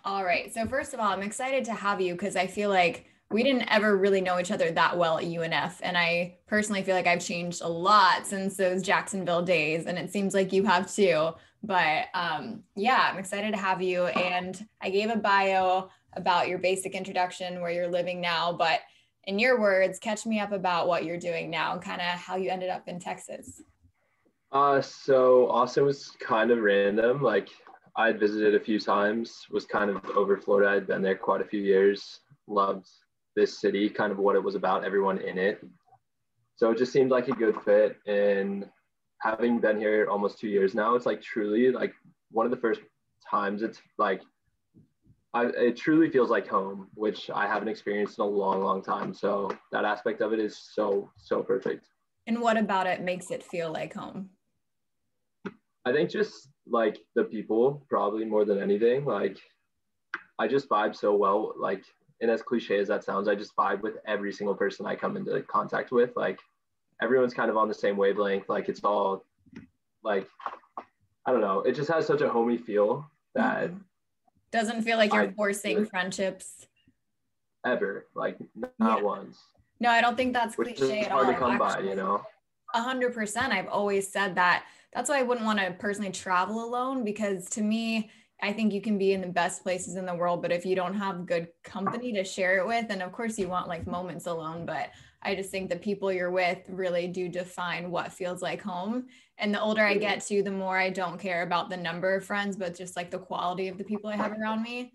All right. So first of all, I'm excited to have you because I feel like we didn't ever really know each other that well at UNF. And I personally feel like I've changed a lot since those Jacksonville days. And it seems like you have too. But yeah, I'm excited to have you. And I gave a bio about your basic introduction, where you're living now. But in your words, catch me up about what you're doing now and kind of how you ended up in Texas. So Austin was kind of random. Like I had visited a few times, was kind of over Florida. I'd been there quite a few years, loved this city, kind of what it was about, everyone in it. So it just seemed like a good fit. And having been here almost 2 years now, it's like truly like one of the first times it's like it truly feels like home, which I haven't experienced in a long, long time. So that aspect of it is so, so perfect. And what about it makes it feel like home? I think just like the people, probably more than anything. Like I just vibe so well. Like, and as cliche as that sounds, I just vibe with every single person I come into contact with. Like everyone's kind of on the same wavelength. Like it's all like, I don't know. It just has such a homey feel that doesn't feel like you're I forcing friendships ever, like not yeah. once. No, I don't think that's Which cliche is at hard all. to come by, you know. 100%. I've always said that. That's why I wouldn't want to personally travel alone, because to me, I think you can be in the best places in the world, but if you don't have good company to share it with, and of course you want like moments alone, but I just think the people you're with really do define what feels like home. And the older I get to, the more I don't care about the number of friends, but just like the quality of the people I have around me.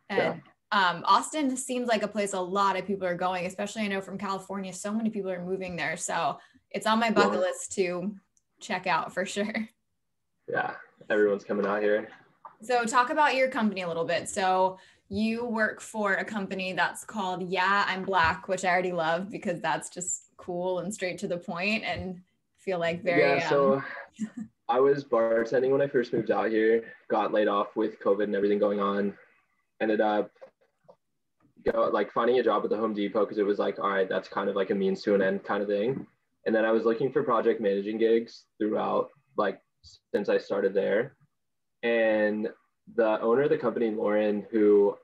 And Austin seems like a place a lot of people are going, especially I know from California, so many people are moving there. So it's on my bucket list to check out for sure. Yeah, everyone's coming out here. So talk about your company a little bit. So you work for a company that's called Yeah I'm Black, which I already love because that's just cool and straight to the point and feel like very so I was bartending when I first moved out here, got laid off with COVID and everything going on, ended up finding a job at the Home Depot because it was like, all right, that's kind of like a means to an end kind of thing. And then I was looking for project managing gigs throughout, like since I started there. And the owner of the company, Lauren, who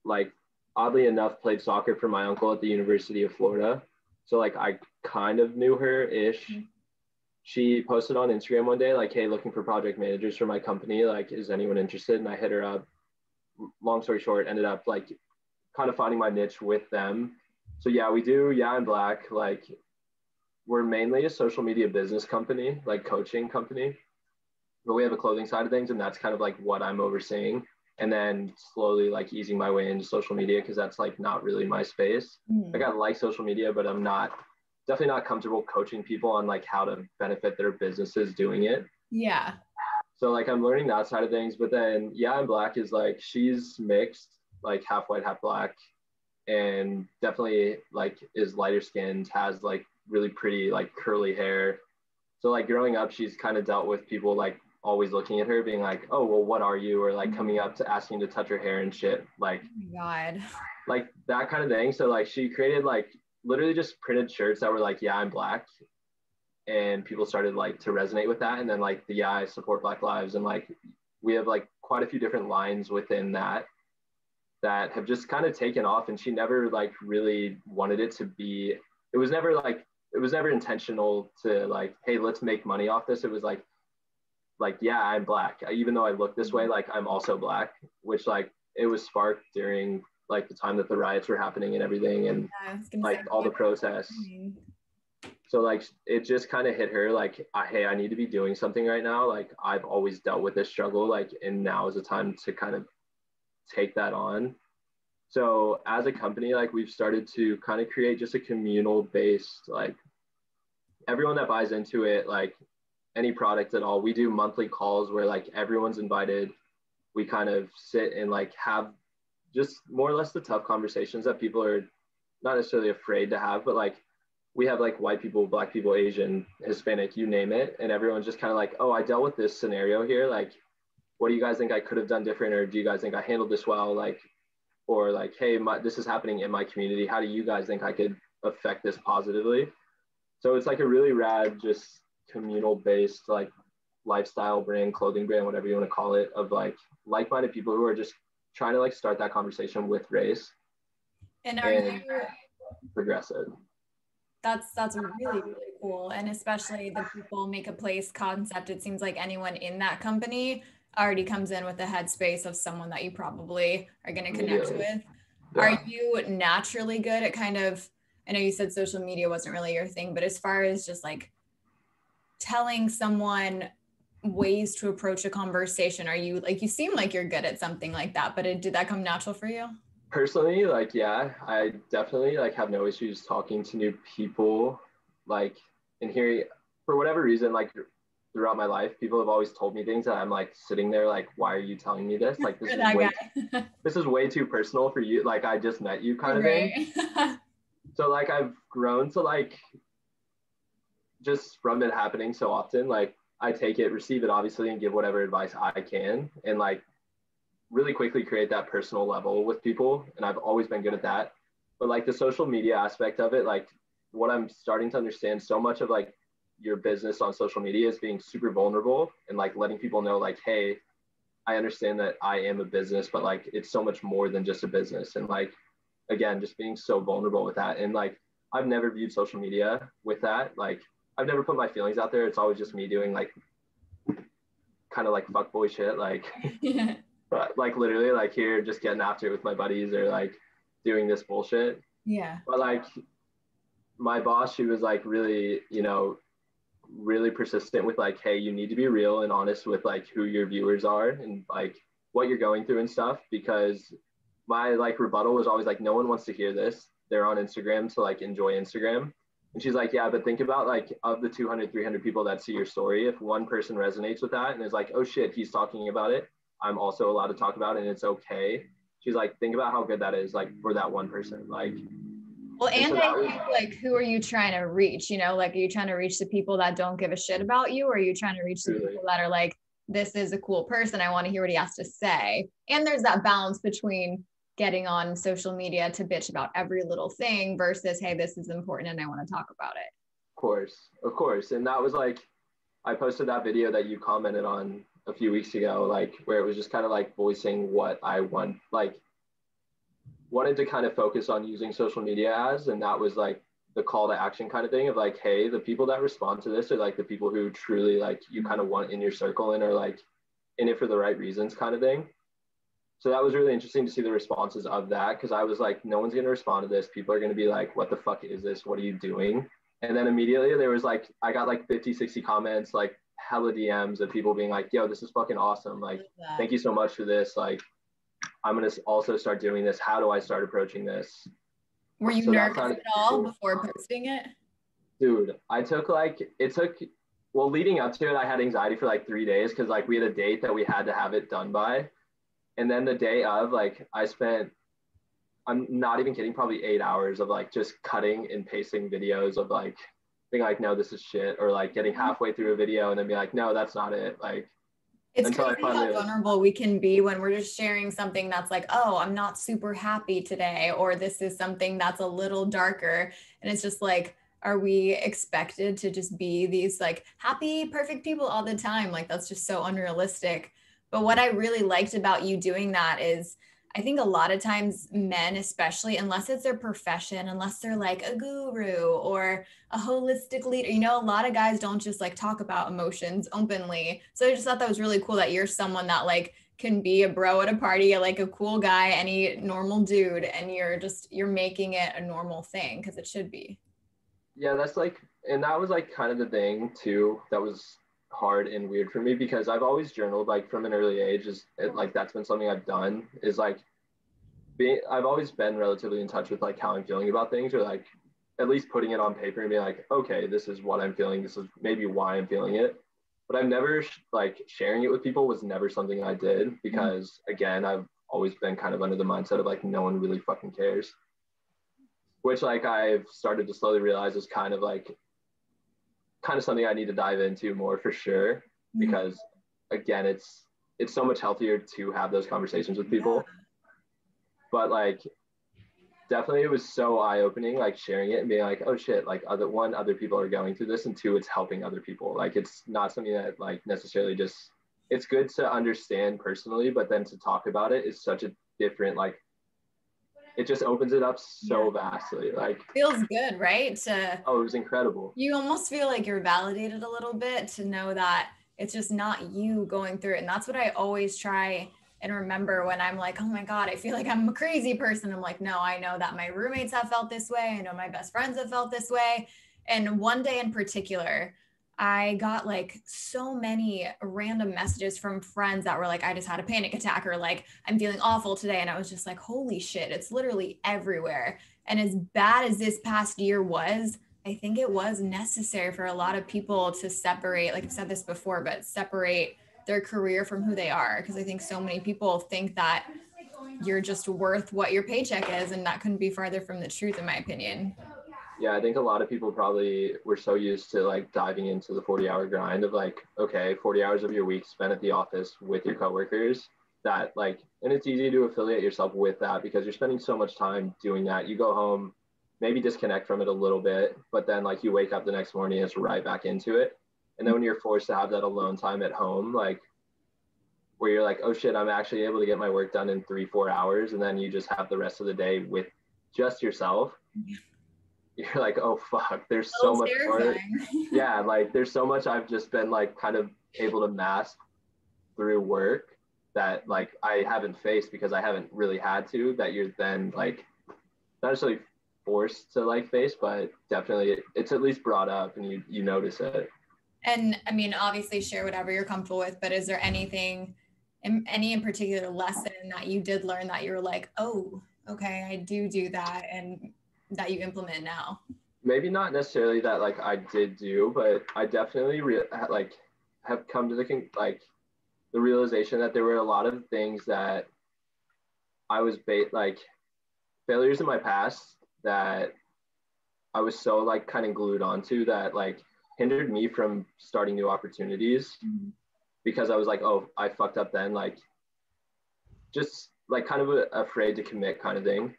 like oddly enough played soccer for my uncle at the University of Florida. So like I kind of knew her ish. She posted on Instagram one day, like, hey, looking for project managers for my company. Like, is anyone interested? And I hit her up. Long story short, ended up like kind of finding my niche with them. So yeah, we do Yeah I'm Black. Like we're mainly a social media business company, like coaching company, but we have a clothing side of things, and that's kind of like what I'm overseeing. And then slowly like easing my way into social media because that's like not really my space. Like I like social media, but I'm definitely not comfortable coaching people on like how to benefit their businesses doing it. Yeah. So like I'm learning that side of things, but then Yeah I'm Black is like she's mixed, like half white, half black, and definitely like is lighter skinned, has like really pretty like curly hair. So like growing up, she's kind of dealt with people like always looking at her being like, oh, well, what are you? Or like coming up to asking to touch her hair and shit. Like, oh my God. Like that kind of thing. So like she created like literally just printed shirts that were like, yeah, I'm Black. And people started like to resonate with that. And then like the yeah, I support Black lives. And like we have like quite a few different lines within that have just kind of taken off. And she never like really wanted it to be, it was never intentional to like, hey, let's make money off this. It was like, yeah, I'm Black. Even though I look this way, like I'm also Black, which like it was sparked during like the time that the riots were happening and everything, and like all the protests. So like it just kind of hit her like, hey, I need to be doing something right now. Like I've always dealt with this struggle, like, and now is the time to kind of take that on. So as a company, like we've started to kind of create just a communal based, like everyone that buys into it, like any product at all, we do monthly calls where like everyone's invited. We kind of sit and like have just more or less the tough conversations that people are not necessarily afraid to have, but like we have like white people, Black people, Asian, Hispanic, you name it. And everyone's just kind of like, oh, I dealt with this scenario here. Like, what do you guys think I could have done different? Or do you guys think I handled this well? Like, or like, hey, this is happening in my community. How do you guys think I could affect this positively? So it's like a really rad, just communal based, like lifestyle brand, clothing brand, whatever you want to call it, of like like-minded people who are just trying to like start that conversation with race And and progress it. That's really, really cool. And especially the people make a place concept. It seems like anyone in that company already comes in with the headspace of someone that you probably are going to connect with. Yeah. Are you naturally good at kind of, I know you said social media wasn't really your thing, but as far as just like telling someone ways to approach a conversation, are you like, you seem like you're good at something like that, but did that come natural for you? Personally, like, yeah, I definitely like have no issues talking to new people, like, and hearing, for whatever reason, like throughout my life, people have always told me things that I'm like sitting there like, why are you telling me this? Like, this is way too personal for you. Like, I just met you kind of thing. So like I've grown to like, just from it happening so often, like I take it, receive it obviously, and give whatever advice I can, and like really quickly create that personal level with people. And I've always been good at that. But like the social media aspect of it, like what I'm starting to understand, so much of like your business on social media is being super vulnerable and like letting people know like, hey, I understand that I am a business, but like it's so much more than just a business. And like, again, just being so vulnerable with that. And like, I've never viewed social media with that. Like, I've never put my feelings out there. It's always just me doing like kind of like fuckboy shit. Like, but like literally like here just getting after it with my buddies or like doing this bullshit. Yeah. But like my boss, she was like really, you know, really persistent with like, hey, you need to be real and honest with like who your viewers are and like what you're going through and stuff. Because my like rebuttal was always like, no one wants to hear this. They're on Instagram to like enjoy Instagram. And she's like, yeah, but think about like of the 200, 300 people that see your story, if one person resonates with that and is like, oh shit, he's talking about it, I'm also allowed to talk about it and it's okay. She's like, think about how good that is, like for that one person. Like, well, and I think like, who are you trying to reach? You know, like, are you trying to reach the people that don't give a shit about you? Or are you trying to reach the people that are like, this is a cool person, I want to hear what he has to say? And there's that balance between getting on social media to bitch about every little thing versus, hey, this is important and I want to talk about it. Of course. And that was like, I posted that video that you commented on a few weeks ago, like where it was just kind of like voicing what I want, like wanted to kind of focus on using social media as, and that was like the call to action kind of thing of like, hey, the people that respond to this are like the people who truly like you kind of want in your circle and are like in it for the right reasons kind of thing. So that was really interesting to see the responses of that, because I was like, no one's going to respond to this. People are going to be like, what the fuck is this? What are you doing? And then immediately there was like, I got like 50, 60 comments, like hella DMs of people being like, yo, this is fucking awesome. Like, thank you so much for this. Like, I'm going to also start doing this. How do I start approaching this? Were you nervous at all before posting it? Dude, well, leading up to it, I had anxiety for like 3 days because like we had a date that we had to have it done by. And then the day of, like, I'm not even kidding, probably 8 hours of like just cutting and pasting videos of like being like, no, this is shit, or like getting halfway through a video and then be like, no, that's not it. Like, it's crazy how vulnerable we can be when we're just sharing something that's like, oh, I'm not super happy today, or this is something that's a little darker. And it's just like, are we expected to just be these like happy, perfect people all the time? Like, that's just so unrealistic. But what I really liked about you doing that is, I think a lot of times men, especially, unless it's their profession, unless they're like a guru or a holistic leader, you know, a lot of guys don't just like talk about emotions openly. So I just thought that was really cool that you're someone that like can be a bro at a party, like a cool guy, any normal dude, and you're making it a normal thing because it should be. Yeah, that's like, and that was like kind of the thing too that was hard and weird for me, because I've always journaled like from an early age. Like that's been something I've done, is like I've always been relatively in touch with like how I'm feeling about things, or like at least putting it on paper and being like, okay, this is what I'm feeling, this is maybe why I'm feeling it. But I've never like sharing it with people was never something I did, because again, I've always been kind of under the mindset of like no one really fucking cares, which like I've started to slowly realize is kind of something I need to dive into more for sure, because again, it's so much healthier to have those conversations with people. But like definitely it was so eye-opening, like sharing it and being like, oh shit, like other people are going through this, and two, it's helping other people. Like it's not something that like necessarily just it's good to understand personally, but then to talk about it is such a different, like, it just opens it up so vastly. Like, feels good, right? It was incredible. You almost feel like you're validated a little bit to know that it's just not you going through it. And that's what I always try and remember when I'm like, oh my God, I feel like I'm a crazy person. I'm like, no, I know that my roommates have felt this way. I know my best friends have felt this way. And one day in particular, I got like so many random messages from friends that were like, I just had a panic attack, or like, I'm feeling awful today. And I was just like, holy shit, it's literally everywhere. And as bad as this past year was, I think it was necessary for a lot of people to separate, like I've said this before, but separate their career from who they are. Because I think so many people think that you're just worth what your paycheck is. And that couldn't be farther from the truth, in my opinion. Yeah, I think a lot of people probably were so used to like diving into the 40-hour grind of like, okay, 40 hours of your week spent at the office with your coworkers, that like, and it's easy to affiliate yourself with that because you're spending so much time doing that. You go home, maybe disconnect from it a little bit, but then like you wake up the next morning and it's right back into it. And then when you're forced to have that alone time at home, like where you're like, oh shit, I'm actually able to get my work done in 3-4 hours. And then you just have the rest of the day with just yourself. You're like, oh fuck, there's so much more. Yeah, like there's so much I've just been like kind of able to mask through work that like I haven't faced because I haven't really had to, that you're then like not necessarily forced to like face, but definitely it's at least brought up and you notice it. And I mean, obviously share whatever you're comfortable with, but is there anything, any in particular lesson that you did learn that you were like, oh, okay, I do that, and that you implement now? Maybe not necessarily that like I did do, but I definitely like have come to the realization that there were a lot of things that I was like failures in my past that I was so like kind of glued onto that like hindered me from starting new opportunities because I was like, oh, I fucked up then, like just like kind of afraid to commit kind of thing.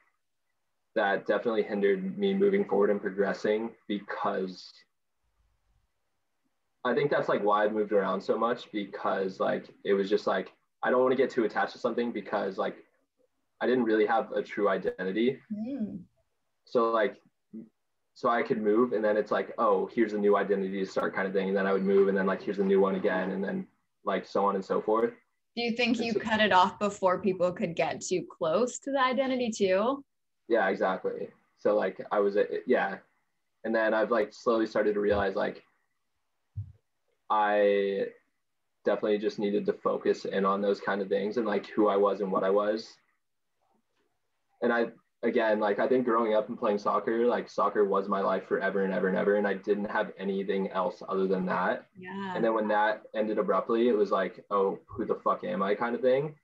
That definitely hindered me moving forward and progressing, because I think that's like why I've moved around so much, because like it was just like I don't want to get too attached to something because like I didn't really have a true identity. So I could move and then it's like, oh, here's a new identity to start kind of thing, and then I would move and then like here's a new one again, and then like so on and so forth. Do you think you cut it off before people could get too close to the identity too? Yeah, exactly. So like I was, yeah. And then I've like slowly started to realize like I definitely just needed to focus in on those kind of things and like who I was and what I was. And again, like I think growing up and playing soccer, like soccer was my life forever and ever and ever. And I didn't have anything else other than that. Yeah. And then when that ended abruptly, it was like, oh, who the fuck am I kind of thing.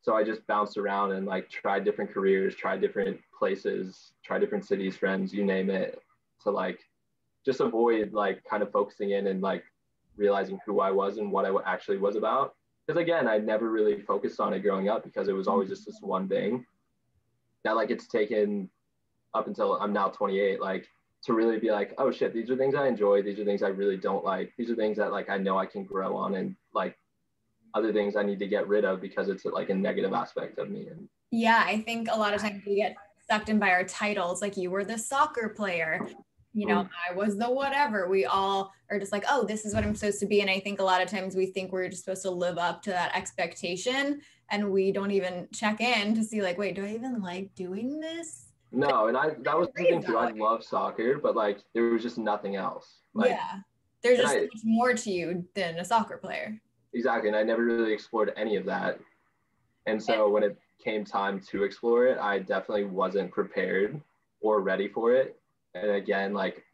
So I just bounced around and like tried different careers, tried different places, tried different cities, friends, you name it, to like just avoid like kind of focusing in and like realizing who I was and what I actually was about. Because again, I never really focused on it growing up because it was always just this one thing that like it's taken up until I'm now 28, like to really be like, oh shit, these are things I enjoy. These are things I really don't like. These are things that like I know I can grow on, and like other things I need to get rid of because it's like a negative aspect of me. And yeah, I think a lot of times we get sucked in by our titles. Like you were the soccer player, you know, I was the whatever. We all are just like, oh, this is what I'm supposed to be. And I think a lot of times we think we're just supposed to live up to that expectation, and we don't even check in to see like, wait, do I even like doing this? No, and that was the thing too. I love soccer, but like there was just nothing else. Like, yeah, there's just so much more to you than a soccer player. Exactly. And I never really explored any of that. And so when it came time to explore it, I definitely wasn't prepared or ready for it. And again, like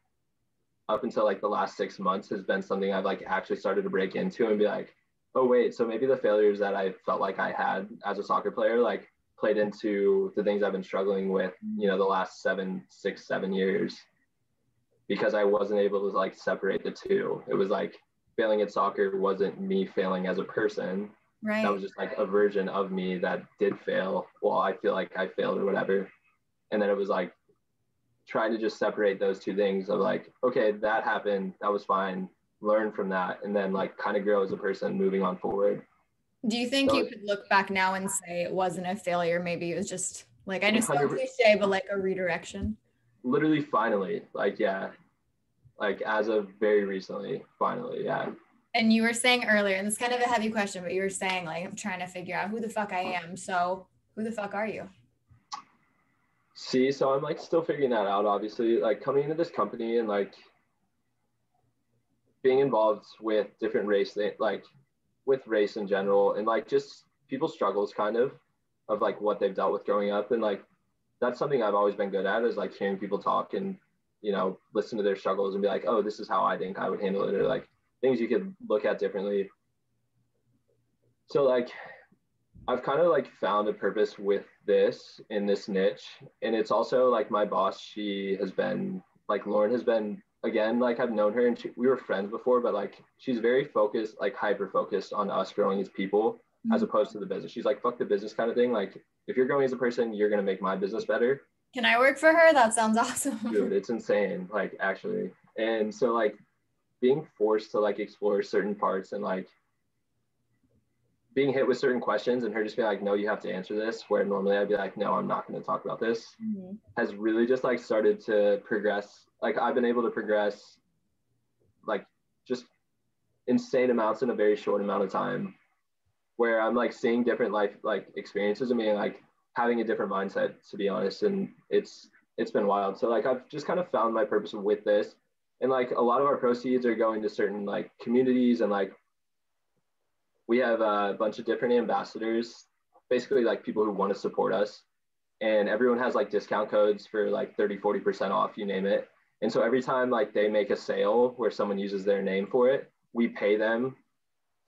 up until like the last 6 months has been something I've like actually started to break into and be like, oh wait, so maybe the failures that I felt like I had as a soccer player like played into the things I've been struggling with, you know, the last 6, 7 years, because I wasn't able to like separate the two. It was like failing at soccer wasn't me failing as a person. Right. That was just like a version of me that did fail. Well, I feel like I failed or whatever. And then it was like trying to just separate those two things of like, okay, that happened. That was fine. learn from that, and then like kind of grow as a person moving on forward. Do you think So you could look back now and say it wasn't a failure? Maybe it was just like, I just so 100 cliche, but like a redirection. literally finally, like, yeah, like as of very recently, finally, yeah. And you were saying earlier, and it's kind of a heavy question, but you were saying like, I'm trying to figure out who the fuck I am. So who the fuck are you? See, so I'm like still figuring that out, obviously, like coming into this company and like being involved with different race, like with race in general, and like just people's struggles kind of like what they've dealt with growing up. And like that's something I've always been good at, is like hearing people talk and, you know, listen to their struggles and be like, oh, this is how I think I would handle it, or like things you could look at differently. So like I've kind of like found a purpose with this in this niche. And it's also like my boss, she has been like, Lauren has been, again, like I've known her and we were friends before, but like she's very focused, like hyper focused on us growing as people as opposed to the business. She's like, fuck the business kind of thing. Like if you're growing as a person, you're going to make my business better. Can I work for her? That sounds awesome. Dude, it's insane, like actually. And so like being forced to like explore certain parts and like being hit with certain questions and her just being like, no, you have to answer this, where normally I'd be like, no, I'm not going to talk about this, has really just like started to progress. Like I've been able to progress like just insane amounts in a very short amount of time, where I'm like seeing different life like experiences and being like having a different mindset, to be honest. And it's been wild. So like I've just kind of found my purpose with this, and like a lot of our proceeds are going to certain like communities, and like we have a bunch of different ambassadors, basically like people who want to support us, and everyone has like discount codes for like 30-40% off, you name it. And so every time like they make a sale where someone uses their name for it, we pay them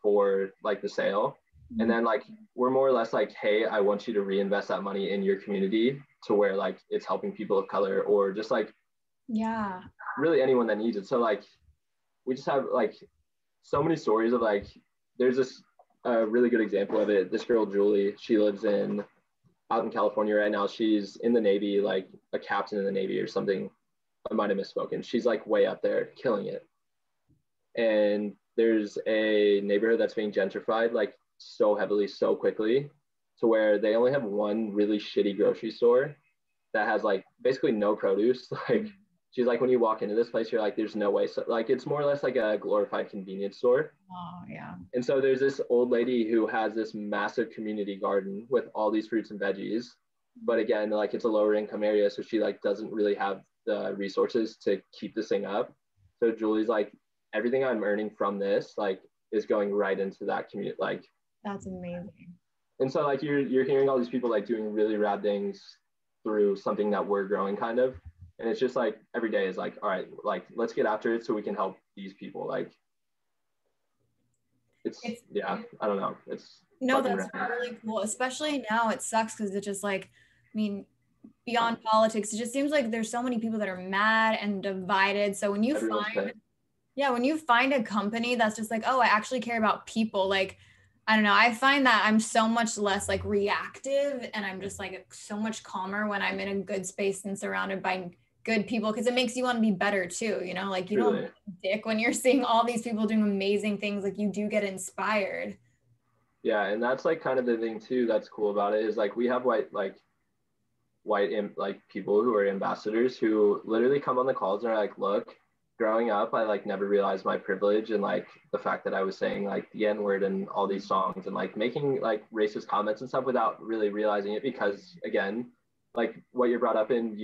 for like the sale. And then like we're more or less like, hey, I want you to reinvest that money in your community to where like it's helping people of color, or just like, yeah, really anyone that needs it. So like we just have like so many stories of like, there's this really good example of it. This girl, Julie, she lives out in California right now. She's in the Navy, like a captain in the Navy or something. I might have misspoken. She's like way up there, killing it. And there's a neighborhood that's being gentrified like so heavily, so quickly, to where they only have one really shitty grocery store that has like basically no produce. Like she's like, when you walk into this place, you're like, there's no way. So like it's more or less like a glorified convenience store. oh yeah, And so there's this old lady who has this massive community garden with all these fruits and veggies. But again, like it's a lower income area, so she like doesn't really have the resources to keep this thing up. So Julie's like, everything I'm earning from this like is going right into that community. Like that's amazing. And so like you're hearing all these people like doing really rad things through something that we're growing kind of. And it's just like every day is like, all right, like let's get after it so we can help these people. Like it's yeah, I don't know. It's no, that's really cool. Especially now, it sucks because it just like, I mean, beyond politics, it just seems like there's so many people that are mad and divided. So when you when you find a company that's just like, oh, I actually care about people, like, I don't know, I find that I'm so much less like reactive, and I'm just like so much calmer when I'm in a good space and surrounded by good people, because it makes you want to be better too, you know, like you don't dick when you're seeing all these people doing amazing things, like you do get inspired. Yeah, and that's like kind of the thing too that's cool about it, is like we have white people who are ambassadors who literally come on the calls and are like, look, growing up, I like never realized my privilege, and like the fact that I was saying like the N-word and all these songs and like making like racist comments and stuff without really realizing it, because again, like what you're brought up in,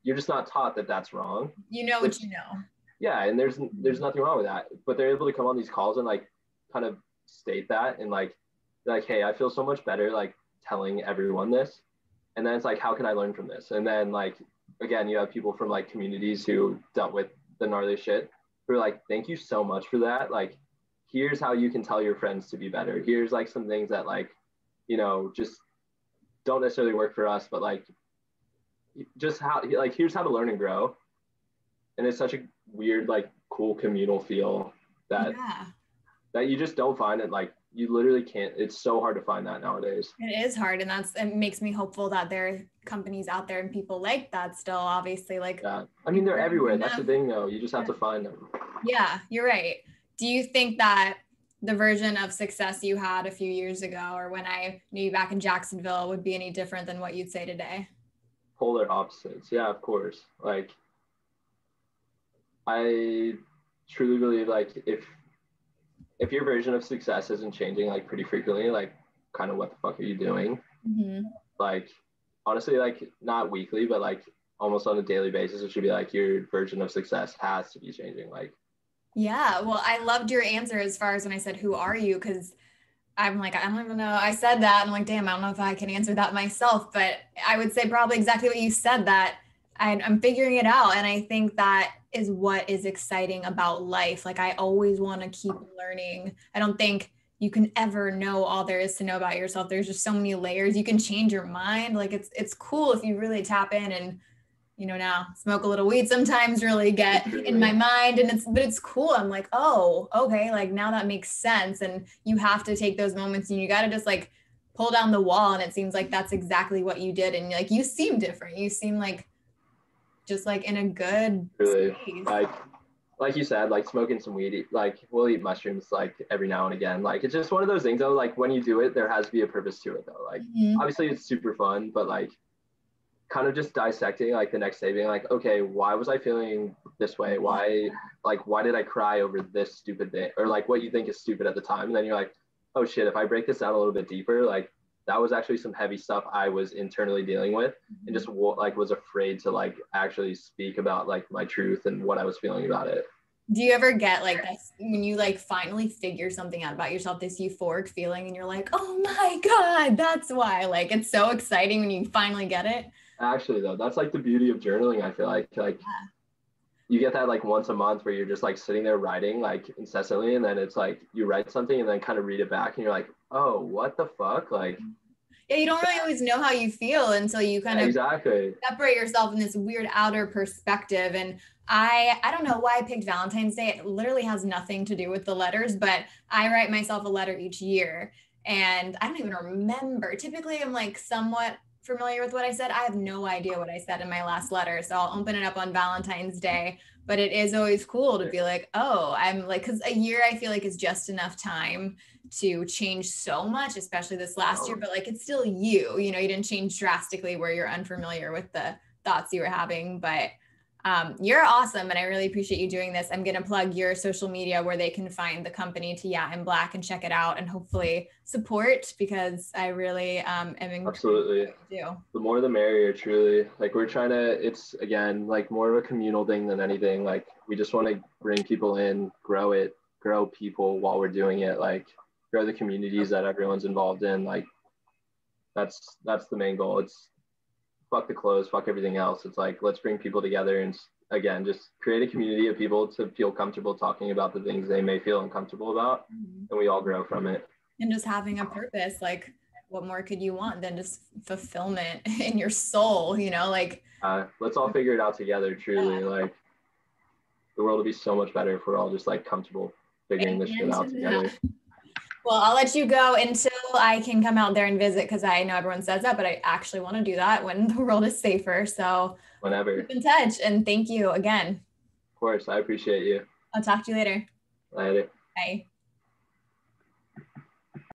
you're just not taught that that's wrong. You know what you know. Yeah, and there's nothing wrong with that, but they're able to come on these calls and like kind of state that, and like hey, I feel so much better like telling everyone this. And then it's like, how can I learn from this? And then like again, you have people from like communities who dealt with the gnarly shit who are like, thank you so much for that. Like, here's how you can tell your friends to be better. Here's like some things that like, you know, just don't necessarily work for us, but like just how, like, here's how to learn and grow. And it's such a weird, like cool communal feel that you just don't find it. Like you literally can't, it's so hard to find that nowadays. It is hard, and it makes me hopeful that there are companies out there and people like that still, obviously. Like, yeah, I mean, they're everywhere. That's the thing though, you just have to find them. Yeah, you're right. Do you think that the version of success you had a few years ago, or when I knew you back in Jacksonville, would be any different than what you'd say today? Polar opposites. Yeah, of course. Like I truly believe like if your version of success isn't changing like pretty frequently, like kind of what the fuck are you doing? Mm-hmm. Like honestly, like not weekly, but like almost on a daily basis, it should be like your version of success has to be changing. Like Yeah, well, I loved your answer as far as when I said, "Who are you?" Because I'm like, I don't even know. I said that. And I'm like, damn, I don't know if I can answer that myself. But I would say probably exactly what you said, that I'm figuring it out. And I think that is what is exciting about life. Like, I always want to keep learning. I don't think you can ever know all there is to know about yourself. There's just so many layers. You can change your mind. Like, it's cool if you really tap in and now smoke a little weed sometimes, really get in my mind. And it's cool. I'm like, oh, okay. Like now that makes sense. And you have to take those moments and you got to just like pull down the wall. And it seems like that's exactly what you did. And like, you seem different. You seem like just like in a good really, space. like you said, like smoking some weed, like we'll eat mushrooms like every now and again. Like it's just one of those things though, like when you do it, there has to be a purpose to it though. Like obviously it's super fun, but like kind of just dissecting like the next day being like, okay, why was I feeling this way? Why did I cry over this stupid thing? Or like what you think is stupid at the time. And then you're like, oh shit, if I break this down a little bit deeper, like that was actually some heavy stuff I was internally dealing with and just like was afraid to like actually speak about like my truth and what I was feeling about it. Do you ever get like this when you like finally figure something out about yourself, this euphoric feeling, and you're like, oh my God, that's why. Like it's so exciting when you finally get it. Actually though, that's like the beauty of journaling. I feel like you get that like once a month where you're just like sitting there writing like incessantly, and then it's like you write something and then kind of read it back and you're like, oh, what the fuck? Like Yeah, you don't really always know how you feel until you kind of exactly separate yourself in this weird outer perspective. And I don't know why I picked Valentine's Day. It literally has nothing to do with the letters, but I write myself a letter each year. And I don't even remember. Typically, I'm like somewhat familiar with what I said. I have no idea what I said in my last letter. So I'll open it up on Valentine's Day. But it is always cool to be like, oh, I'm like, because a year I feel like is just enough time to change so much, especially this last year. But like, it's still you didn't change drastically where you're unfamiliar with the thoughts you were having. But you're awesome. And I really appreciate you doing this. I'm going to plug your social media where they can find the company to Yeah I'm Black and check it out and hopefully support, because I really am absolutely the more the merrier, truly. Like we're trying to, it's again like more of a communal thing than anything. Like we just want to bring people in, grow people while we're doing it, like grow the communities that everyone's involved in. Like that's the main goal. It's fuck the clothes, fuck everything else. It's like, let's bring people together and again, just create a community of people to feel comfortable talking about the things they may feel uncomfortable about. And we all grow from it. And just having a purpose, like what more could you want than just fulfillment in your soul, like let's all figure it out together, truly. Like the world will be so much better if we're all just like comfortable figuring this shit out together. Well, I'll let you go until I can come out there and visit, because I know everyone says that, but I actually want to do that when the world is safer. So whenever. Keep in touch, and thank you again. Of course, I appreciate you. I'll talk to you later. Later. Bye.